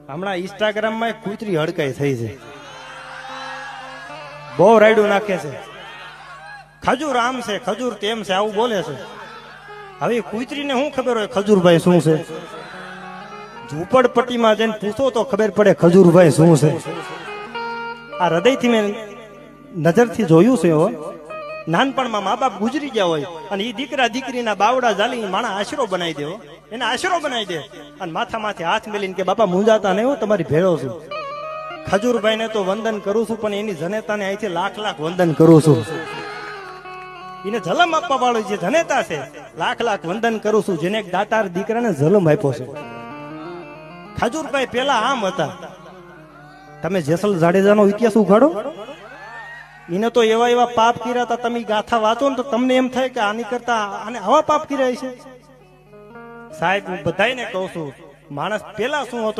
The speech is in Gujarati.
હમણાં ઇન્સ્ટાગ્રામમાં એક કૂતરી હડકાઈ થઈ છે, બહુ રાયડું નાખે છે, ખજૂર આમ છે ખજૂર તેમ છે આવું બોલે છે. હવે કૂતરીને શું ખબર હોય ખજૂરભાઈ શું છે? ઝૂંપડપટ્ટીમાં જઈને પૂછો તો ખબર પડે ખજૂરભાઈ શું છે. આ હૃદયથી મેં નજરથી જોયું છે. નાનપણમાં મા બાપ ગુજરી ગયા હોય અને એ દીકરા દીકરીના બાવડા ઝાલી માણા આશરો બનાવી દેવો, એને આશરો બનાવી દે અને માથા માથે હાથ મેલીને કે બાપા મુંજાતા નહીં, હું તમારી ભેળો છું. ખજૂરભાઈને તો વંદન કરું છું, પણ એની જનેતાને અહીંથી લાખ લાખ વંદન કરું છું. એને જલમ આપવા વાળો જે જનેતા છે, લાખ લાખ વંદન કરું છું, જેને એક દાતાર દીકરાને જલમ આપ્યો છે. ખજૂરભાઈ પેલા આમ હતા. તમે જેસલ જાડેજાનો ઇતિહાસ ઉઘાડો, એને તો એવા એવા પાપ કર્યા હતા. તમે ગાથા વાંચો ને તો તમને એમ થાય કે આની કરતા આને આવા પાપ કર્યા છે. સાહેબ હું બધાને કહું છું, માણસ પેલા શું હતો